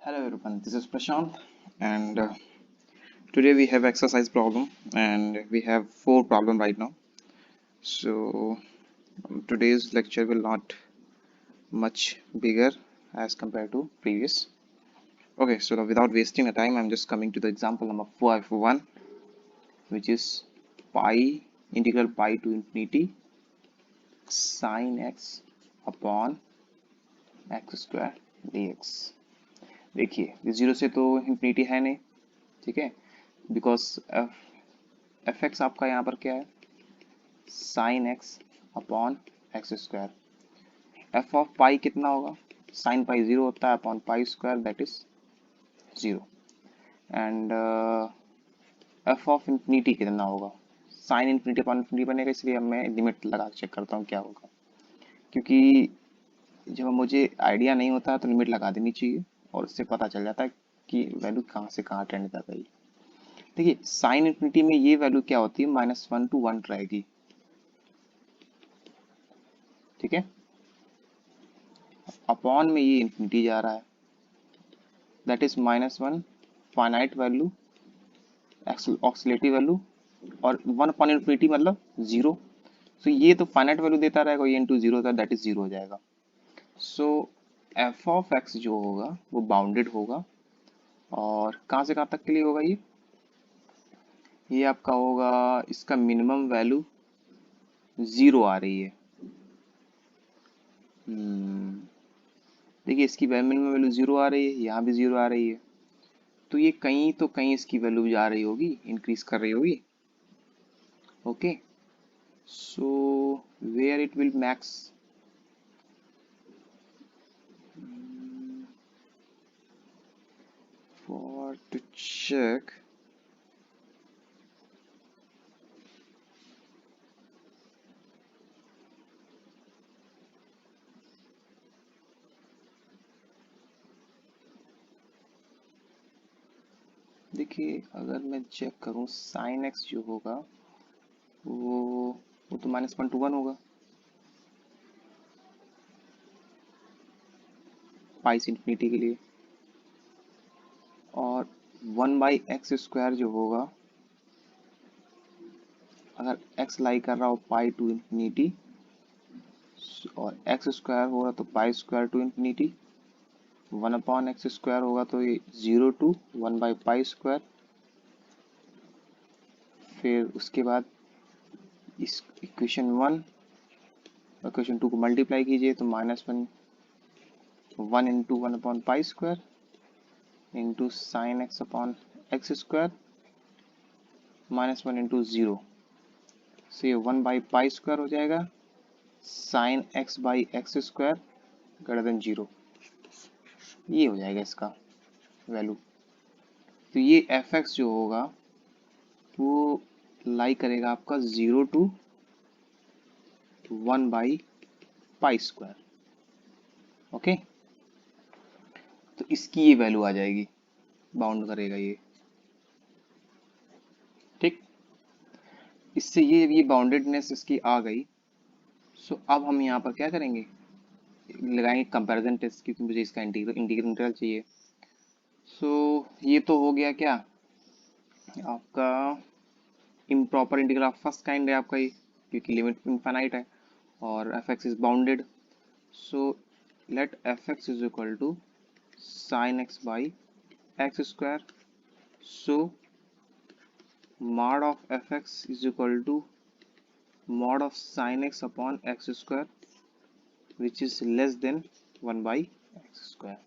Hello everyone, this is Prashant and today we have exercise problem and we have four problem right now. So today's lecture will not much bigger as compared to previous. Okay, so now without wasting the time, I'm just coming to the example number 5.1, which is pi integral pi to infinity sine x upon x square dx. देखिए ये zero से तो infinity है नहीं, ठीक है, because F x आपका यहाँ पर क्या है, sine x upon x square. F of pi कितना होगा, साइन पाई जीरो होता है upon pi square that is zero. And f of infinity कितना होगा, साइन इंफिनिटी अपॉन इंफिनिटी बनेगा, इसलिए अब मैं लिमिट लगा चेक करता हूँ क्या होगा, क्योंकि जब मुझे आइडिया नहीं होता तो लिमिट लगा देनी चाहिए और उससे पता चल जाता है कि वैल्यू कहाँ से कहाँ ट्रेंड कर रही है। देखिए साइन इंफिनिटी में ये वैल्यू क्या होती है, -1 to 1 रहेगी, ठीक है। अपॉन में ये इंफिनिटी जा रहा है, that is -1 finite value oscillatory value, और 1 अपॉन इंफिनिटी मतलब जीरो। सो ये तो फाइनाइट वैल्यू देता रहेगा, ये इंटू जीरो था दैट इज जीरो हो जाएगा। सो एफ ऑफ एक्स जो होगा वो बाउंडेड होगा, और कहाँ से कहाँ तक के लिए होगा, ये आपका होगा, इसका मिनिमम वैल्यू जीरो आ रही है। देखिए इसकी मिनिमम वैल्यू जीरो आ रही है, यहाँ भी जीरो आ रही है, तो ये कहीं तो कहीं इसकी वैल्यू जा रही होगी, इंक्रीज कर रही होगी। Okay, so where it will max, for to check देखिए अगर मैं चेक करूं साइन एक्स जो होगा वो तो -1 to 1 होगा पाई से इंफिनिटी के लिए, और 1/x स्क्वायर जो होगा, अगर x लाई कर रहा हो पाई टू इंफिनिटी और एक्स स्क्वायर होगा तो pi square to infinity, 1 upon x square होगा तो ये 0 to 1/पाई स्क्वायर। फिर उसके बाद इस इक्वेशन 1 और इक्वेशन 2 को मल्टीप्लाई कीजिए तो -1 into 1 upon pi square into sine x upon x square -1 into zero, so ये 1/पाई स्क्वायर हो जाएगा, sine x by x square greater than zero, ये हो जाएगा इसका वैल्यू। तो ये एफ एक्स जो होगा वो लाई करेगा आपका 0 to 1/पाई स्क्वायर। ओके, तो इसकी ये वैल्यू आ जाएगी, बाउंड करेगा ये, ठीक। इससे ये बाउंडेडनेस इसकी आ गई। सो अब हम यहाँ पर क्या करेंगे, लगाएंगे कंपैरिजन टेस्ट, क्योंकि मुझे इसका इंटीग्रल चाहिए। सो ये तो हो गया क्या आपका improper integral of first kind है आपका ये, क्योंकि लिमिट इनफाइनाइट है और f x is bounded. So let f x is equal to sine x by x square, so mod of fx is equal to mod of sin x upon x square which is less than 1/x square।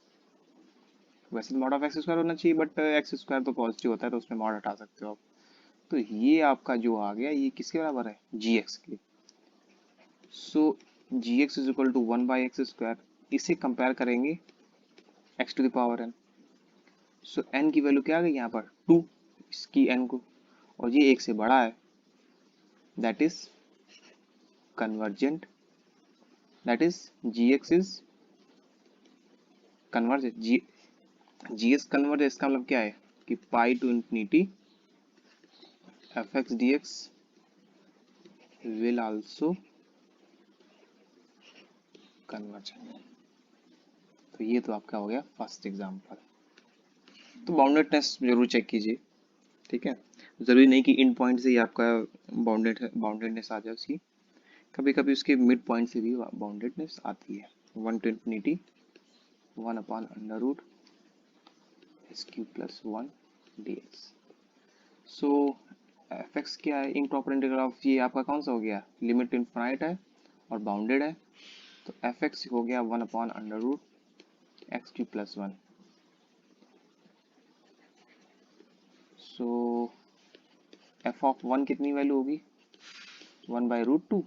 वैसे mod of x square होना चाहिए, but x square तो positive होता है तो उसमें mod हटा सकते हो आप। तो ये आपका जो आ गया ये किसके बराबर है, gx के। So gx is equal to 1/x square, इसे कंपेयर करेंगे x to the power n। So n की वैल्यू क्या आ गई यहाँ पर 2, इसकी n को, और ये एक से बड़ा है, that is convergent, that is gx is convergent. gx converge, इसका मतलब क्या है कि pi to infinity f x d x will also converge. तो ये तो आपका हो गया फर्स्ट एग्जाम्पल। तो बाउंडेडनेस जरूर चेक कीजिए, ठीक है। ज़रूरी नहीं कि इन पॉइंट से ही आपका बाउंडेडनेस आ जाए उसकी, कभी कभी उसके मिड पॉइंट से भी बाउंडेडनेस आती है। 1 to infinity 1/√(x³ + 1 dx। So F x क्या है, इम्प्रॉपर इंटीग्रल ऑफ, ये आपका कौन सा हो गया, लिमिट इनफाइनाइट है और बाउंडेड है, तो एफ एक्स हो गया 1/√(x³ + 1। सो एफ ऑफ 1 कितनी वैल्यू होगी, 1/√2,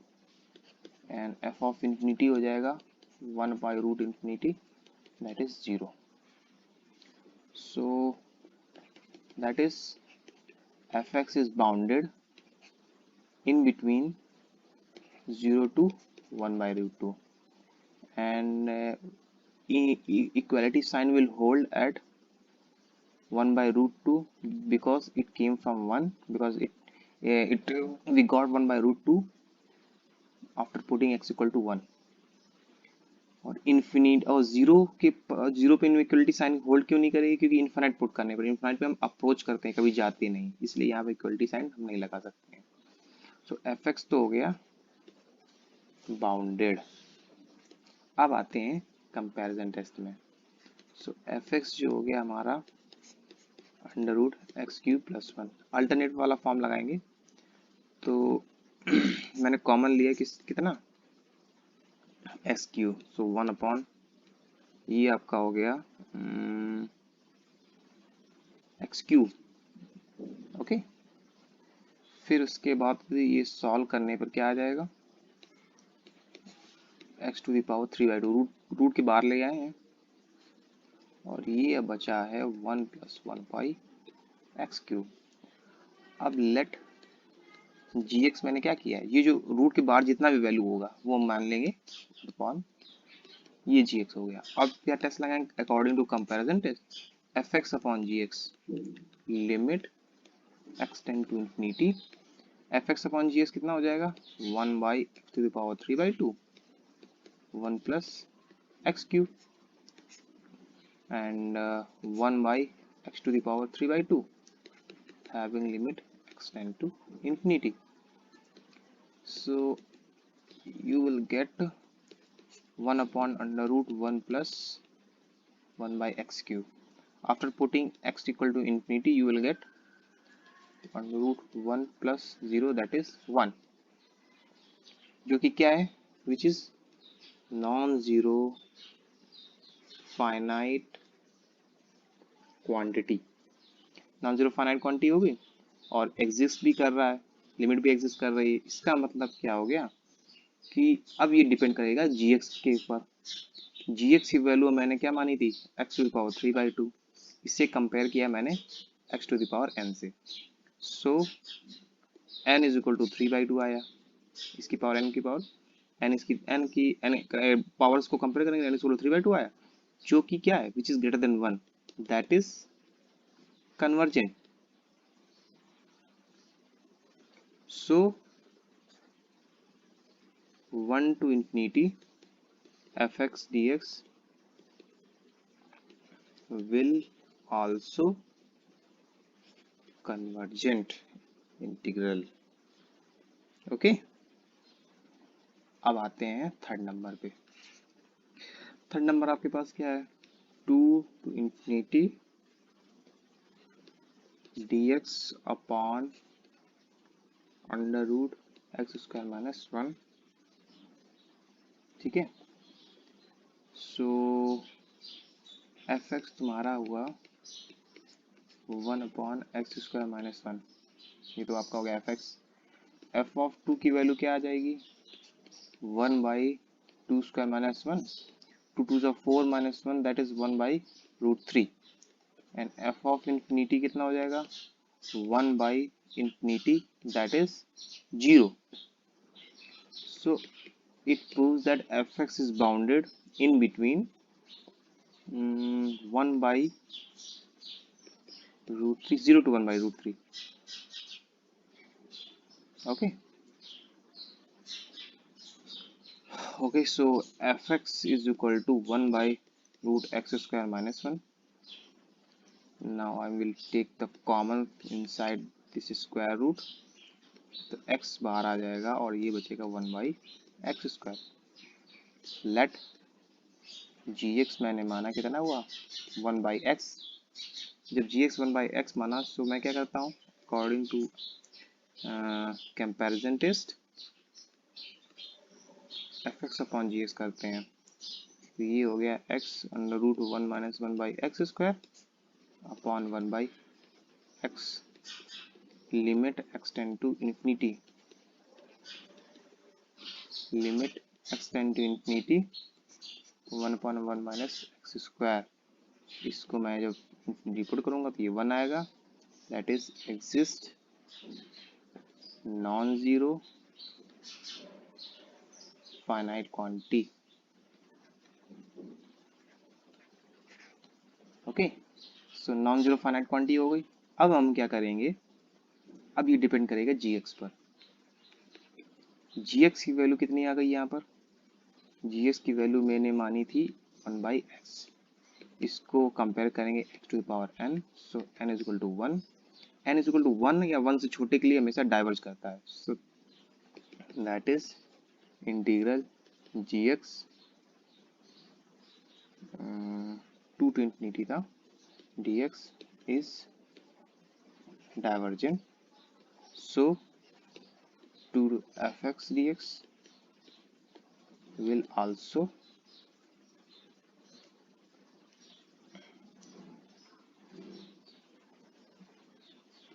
एंड एफ ऑफ इंफिनिटी हो जाएगा 1/√∞, that is 0. So that is fx is bounded in between 0 to 1/√2, and equality sign will hold at 1/√2 because it came from 1, because we got 1/√2 after putting x equal to 1, और infinite और zero पे equality sign hold क्यों नहीं करेगी, क्योंकि infinite put करने पर, infinite पे हम अप्रोच करते हैं, कभी जाते नहीं, इसलिए यहाँ पे इक्वलिटी साइन हम नहीं लगा सकते हैं। सो एफ एक्स तो हो गया बाउंडेड। अब आते हैं कंपैरिजन टेस्ट में। सो एफ एक्स जो हो गया हमारा √(x³ + 1, अल्टरनेट वाला फॉर्म लगाएंगे, तो मैंने कॉमन लिया कितना, x³, सो 1/, ये आपका हो गया x³, ओके। फिर उसके बाद ये सॉल्व करने पर क्या आ जाएगा, x⁴/2, रूट के बाहर ले आए हैं, और ये बचा है 1 + 1/x³। अब लेट gx, मैंने क्या किया है, ये जो रूट के बाहर जितना भी वैल्यू होगा वो हम मान लेंगे अपॉन ये gx हो गया। अब क्या टेस्ट लगाएंगे, according to comparison test, fx/gx limit x tend to infinity, fx/gx कितना हो जाएगा, 1/(x³/2 1 + x³ and 1/(x³/2 having limit x tend to infinity. So you will get 1/√1 + 1/x³. After putting x equal to infinity, you will get √1 + 0, that is 1, जो कि क्या है, which is non-zero finite quantity, non zero finite quantity होगी और exist भी कर रहा है, लिमिट भी एग्जिस्ट कर रही है। इसका मतलब क्या हो गया कि अब ये डिपेंड करेगा gx के ऊपर। gx की वैल्यू मैंने क्या मानी थी, x⁴/3/2, इससे कंपेयर किया मैंने x⁴n से, सो n = 3/2 आया, इसकी पावर n की पावर n, इसकी n की n पावर्स को कंपेयर करेंगे, n = 3/2 आया, जो कि क्या है, which is greater than 1, that is convergent. So 1 to infinity fx dx will also convergent integral, okay. अब आते हैं थर्ड नंबर पे। थर्ड नंबर आपके पास क्या है, 2 to infinity dx upon √(x² - 1, ठीक है। सो एफ एक्स तुम्हारा हुआ 1/(x² - 1, ये तो आपका हो गया एफ एक्स। एफ ऑफ 2 की वैल्यू क्या आ जाएगी, 1/2² - 1, 2 2 4 -1, that is 1/√3, and f of infinity कितना हो जाएगा, 1/∞, that is 0. So it proves that fx is bounded in between 1/√3, 0 to 1/√3, okay. Okay, so fx is equal to 1/√(x² - 1, now I will take the common inside this square root, तो x बाहर आ जाएगा और ये बचेगा 1/x²। Late gx मैंने माना कितना हुआ 1/x। जब gx 1/x माना तो मैं क्या करता हूँ, according to comparison test fx/gx करते हैं, तो ये हो गया x√1 - 1/x² upon 1/x, limit x tend to infinity, limit x tend to infinity 1/1 - x²। इसको मैं जब इंफिनिटी पुट करूंगा तो ये 1 आएगा, that is exist non zero finite quantity. Okay, so non zero finite quantity हो गई। अब हम क्या करेंगे, अब ये डिपेंड करेगा gx पर। gx की वैल्यू कितनी आ गई यहाँ पर, gx की वैल्यू मैंने मानी थी 1/x। इसको कंपेयर करेंगे x⁴n, so n is equal to 1। n is equal to 1 या 1 से छोटे के लिए हमेशा डाइवर्ज करता है, so that is integral gx 2 to infinity था, dx is divergent, so 2 to fx dx will also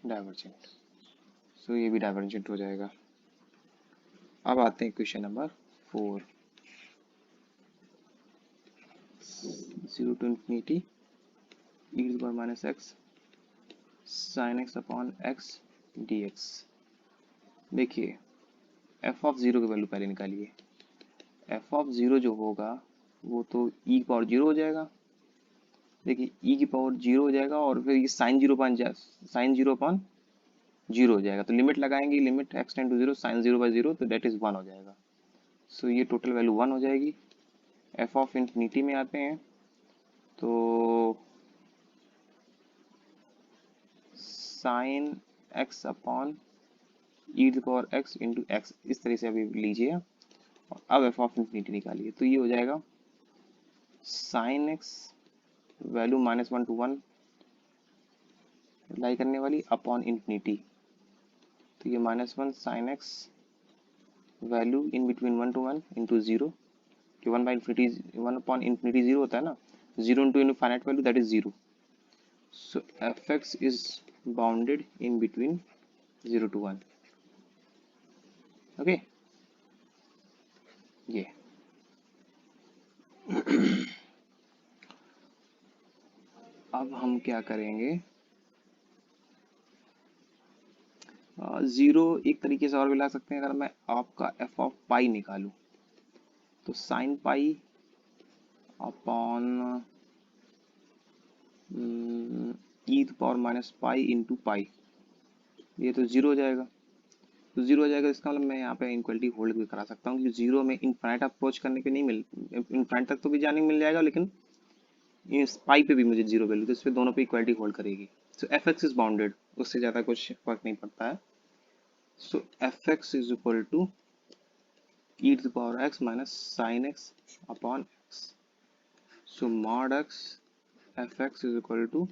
divergent, so ये भी डाइवर्जेंट हो जाएगा। अब आते हैं question number 4। 0 to infinity e⁻x sin x upon x dx। देखिए f(0) की वैल्यू पहले निकालिए। f(0) जो होगा वो तो e की पावर 0 हो जाएगा। देखिए e की पावर 0 हो जाएगा और फिर ये sin 0 अपॉन 0 हो जाएगा, तो लिमिट लगाएंगे, limit x tend to 0 sin 0/0, तो डेट इज 1 हो जाएगा। सो ये टोटल वैल्यू 1 हो जाएगी। f ऑफ इंफिनिटी में आते हैं तो sin x upon e⁻x into x, इस तरह से अभी लीजिए। और अब f ऑफ इंफिनिटी निकालिए, तो ये हो जाएगा sin x वैल्यू -1 to 1 लाई करने वाली अपॉन इंफिनिटी, तो ये -1 sin x value in between 1 to 1 into 0, कि 1/∞ 0 होता है ना, 0 into finite value that is 0। So fx is bounded in between 0 to 1। Okay, ये अब हम क्या करेंगे, 0 एक तरीके से और भी ला सकते हैं। अगर मैं आपका f ऑफ पाई निकालूं तो sine pi upon e⁻⁻ into pi, ये तो 0 हो जाएगा। तो 0 हो जाएगा, इसका मतलब मैं यहाँ पे इनक्वलिटी होल्ड भी करा सकता हूँ, क्योंकि 0 में इनफाइनाइट अप्रोच करने के नहीं मिल, इनफाइनाइट तक तो भी जाने मिल जाएगा, लेकिन इस पाई पे भी मुझे 0 वैल्यू, तो इस पे दोनों पे इक्वलिटी होल्ड करेगी। सो fx इज बाउंडेड, उससे ज़्यादा कुछ फर्क नहीं पड़ता है। So fx is equal to e⁻x minus sine x upon x। So mod x fx is equal to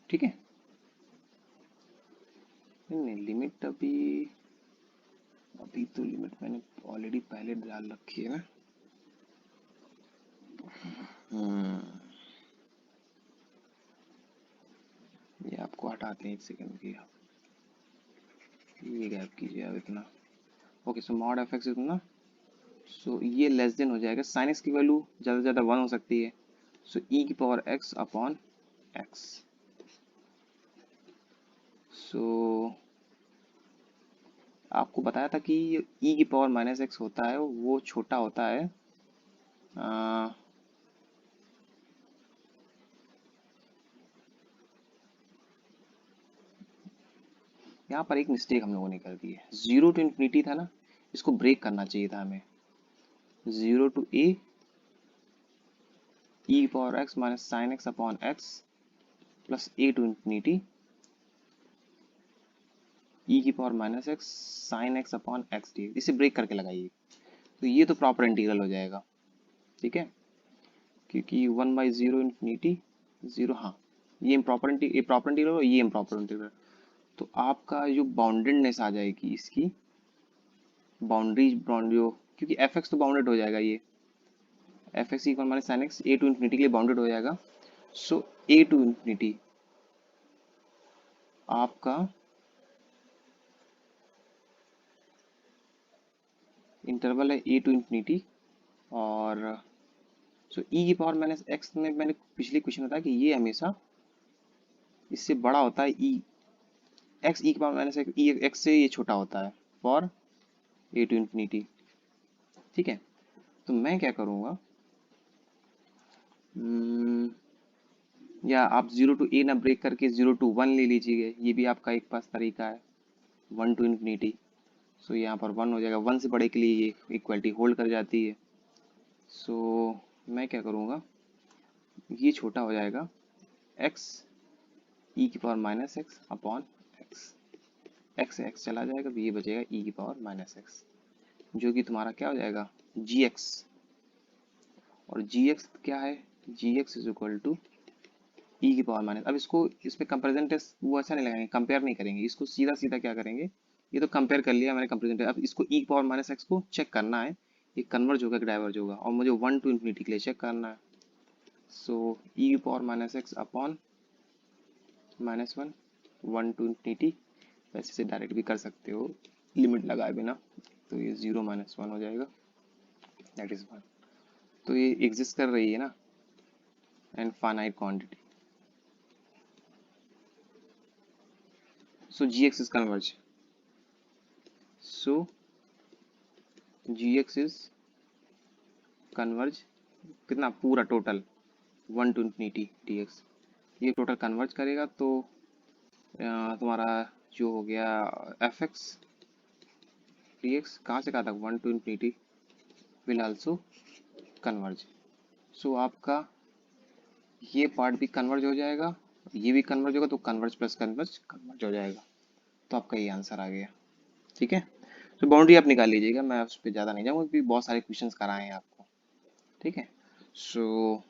ठीक है। नहीं लिमिट अभी तो लिमिट मैंने ऑलरेडी पहले डाल रखी है ना। ये आपको हटाते हैं, 1 सेकंड की, ये गैप कीजिए अब इतना। ओके, सो मॉड एफ एक्स इतना, सो ये लेस देन हो जाएगा, साइन एक्स की वैल्यू ज़्यादा से ज़्यादा 1 हो सकती है, सो ई की पावर x अपॉन एक्स। सो आपको बताया था कि e की पावर -x होता है वो छोटा होता है यहाँ पर एक मिस्टेक हम लोगों ने कर दी है, 0 to इंफिनिटी था ना, इसको ब्रेक करना चाहिए था हमें। 0 to a e power x minus sin x upon x plus a to infinity e की power minus x sign x upon x D, इसे ब्रेक करके लगाइए तो ये तो प्रॉपर इंटीग्रल हो जाएगा। ठीक है, क्योंकि 1/0 इन्फिनिटी 0, हाँ ये प्रॉपर इंटीग्रल और ये इम्प्रॉपर इंटीग्रल, तो आपका जो बाउंडेडनेस आ जाएगी इसकी बाउंड्री जो, क्योंकि एफ एक्स तो बाउंडेड हो जाएगा, ये f x equal minus sine x a to infinity के लिए बाउंडेड हो जाएगा। सो ए टू इन्फिनिटी आपका इंटरवल है ए टू इन्फिनिटी, और सो ई की पावर माइनस एक्स में मैंने पिछले क्वेश्चन बताया कि ये हमेशा इससे बड़ा होता है, ई एक्स ई की पावर माइनस एक्स, ई एक्स से ये छोटा होता है फॉर ए टू इन्फिनिटी। ठीक है, तो मैं क्या करूँगा, या आप 0 टू ए ना ब्रेक करके 0 टू 1 ले लीजिए, ये भी आपका एक पास तरीका है, 1 टू इन्फिनिटी। सो यहाँ पर 1 हो जाएगा, 1 से बड़े के लिए ये इक्वलिटी होल्ड कर जाती है। सो मैं क्या करूँगा, ये छोटा हो जाएगा x ई की power minus x upon x, x से एक्स चला जाएगा तो ये बचेगा ई की पावर माइनस एक्स, जो कि तुम्हारा क्या हो जाएगा जी एक्स, और जी एक्स क्या है, जी एक्स इज इक्वल टू ई की पावर माइनस। अब इसको इसमें कंपेरिजन टेस्ट वो अच्छा नहीं लगाएंगे, कंपेयर नहीं करेंगे, इसको सीधा सीधा क्या करेंगे, ये तो कंपेयर कर लिया मैंने कंपेरिजन टेस्ट, अब इसको ई की पावर माइनस एक्स को चेक करना है, ये कन्वर्ज होगा कि डाइवर्ज होगा, और मुझे 1 टू इन्फिनिटी के लिए चेक करना है। सो ई की power minus x upon -1 1 to infinity, वैसे से डायरेक्ट भी कर सकते हो लिमिट लगाए बिना, तो ये 0 -1 हो जाएगा, दैट इज 1। तो ये एग्जिस्ट कर रही है ना and finite quantity, so gx is converge, so gx is converge, कितना पूरा टोटल 1 टू इन्फिनिटी dx, ये टोटल कन्वर्ज करेगा तो तुम्हारा जो हो गया एफ एक्स डी एक्स कहाँ से कहाँ तक 1 to infinity will also converge. So आपका ये पार्ट भी कन्वर्ज हो जाएगा, ये भी कन्वर्ज होगा, तो कन्वर्ज प्लस कन्वर्ज कन्वर्ज हो जाएगा, तो आपका ये आंसर आ गया। ठीक है, तो बाउंड्री आप निकाल लीजिएगा, मैं उस पर ज़्यादा नहीं जाऊँगा क्योंकि बहुत सारे क्वेश्चंस कराए हैं आपको। ठीक है, सो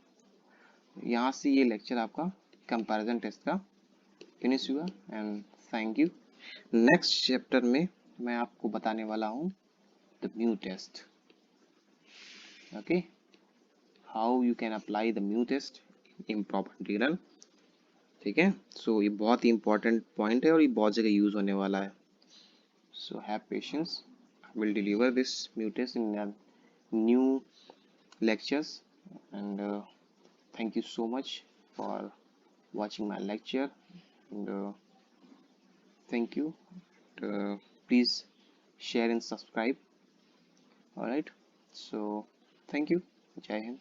यहाँ से ये लेक्चर आपका कंपैरिजन टेस्ट का फिनिश हुआ, and thank you. Next chapter में मैं आपको बताने वाला हूँ the mu test, okay, how you can apply the mu test improper integral. ठीक है, सो ये बहुत ही इंपॉर्टेंट पॉइंट है और ये बहुत जगह यूज होने वाला है, so have patience, I will deliver this mu test in new lectures, and thank you so much for watching my lecture, and thank you, uh, please share and subscribe. All right, so thank you, Jai Hind.